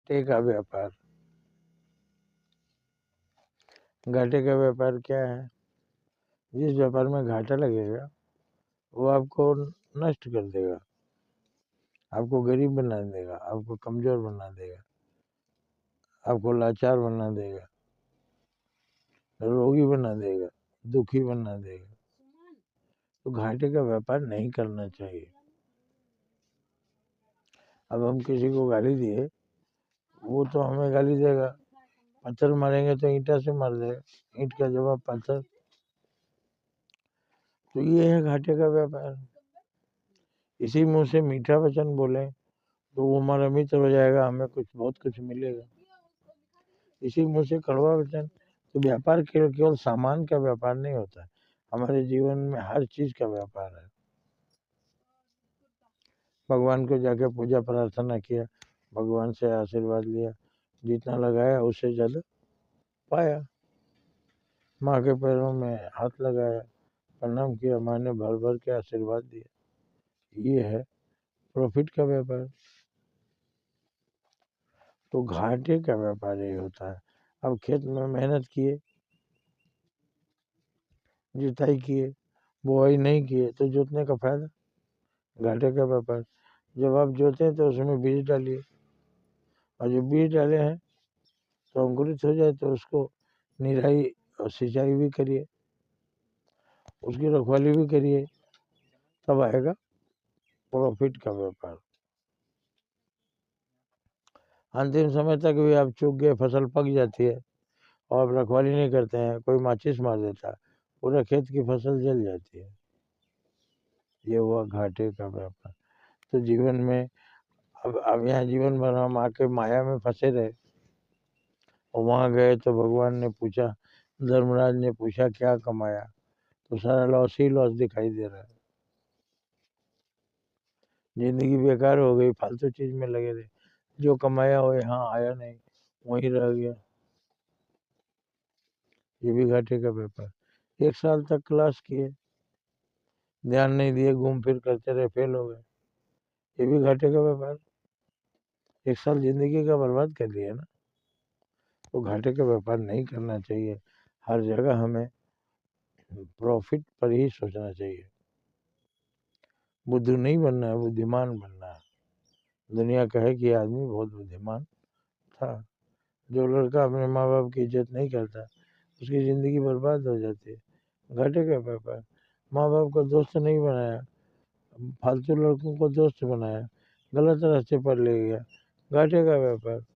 घाटे का व्यापार। घाटे का व्यापार क्या है? जिस व्यापार में घाटा लगेगा वो आपको नष्ट कर देगा, आपको गरीब बना देगा, आपको कमजोर बना देगा, आपको लाचार बना देगा, रोगी बना देगा, दुखी बना देगा। तो घाटे का व्यापार नहीं करना चाहिए। अब हम किसी को गाली दिए, वो तो हमें गाली देगा, पत्थर मारेंगे तो ईंटा से मार देगा, ईंट का जवाब पत्थर। तो ये है घाटे का व्यापार। इसी मुंह से मीठा वचन बोले तो वो हमारा मित्र हो जाएगा, हमें बहुत कुछ मिलेगा। इसी मुंह से कड़वा वचन। तो व्यापार केवल सामान का व्यापार नहीं होता है, हमारे जीवन में हर चीज का व्यापार है। भगवान को जाके पूजा प्रार्थना किया, भगवान से आशीर्वाद लिया, जितना लगाया उससे ज्यादा पाया। माँ के पैरों में हाथ लगाया, प्रणाम किया, माँ ने भर भर के आशीर्वाद दिया। ये है प्रॉफिट का व्यापार। तो घाटे का व्यापार ये होता है। अब खेत में मेहनत किए, जुताई किए, बुआई नहीं किए तो जोतने का फायदा? घाटे का व्यापार। जब आप जोते हैं तो उसमें बीज डालिए, और जो बीज डाले हैं तो अंकुरित हो जाए तो उसको निराई और सिंचाई भी करिए, उसकी रखवाली भी करिए, तब आएगा प्रॉफिट का व्यापार। अंतिम समय तक भी आप चूक गए, फसल पक जाती है और आप रखवाली नहीं करते हैं, कोई माचिस मार देता है, पूरा खेत की फसल जल जाती है। ये हुआ घाटे का व्यापार। तो जीवन में अब यहाँ जीवन भर हम आके माया में फंसे रहे, और वहां गए तो भगवान ने पूछा, धर्मराज ने पूछा क्या कमाया, तो सारा लॉस ही लॉस दिखाई दे रहा है। जिंदगी बेकार हो गई, फालतू चीज में लगे रहे, जो कमाया वो यहाँ आया नहीं, वहीं रह गया। ये भी घाटे का व्यापार। 1 साल तक क्लास किए, ध्यान नहीं दिए, घूम फिर करते रहे, फेल हो गए। ये भी घाटे का व्यापार। 1 साल जिंदगी का बर्बाद कर दिया ना। तो घाटे का व्यापार नहीं करना चाहिए। हर जगह हमें प्रॉफिट पर ही सोचना चाहिए। बुद्धू नहीं बनना है, बुद्धिमान बनना है। दुनिया कहे कि आदमी बहुत बुद्धिमान था। जो लड़का अपने माँ बाप की इज्जत नहीं करता, उसकी ज़िंदगी बर्बाद हो जाती है। घाटे का व्यापार। माँ बाप को दोस्त नहीं बनाया, फालतू लड़कों को दोस्त बनाया, गलत रास्ते पर ले गया, घाटे का व्यापार।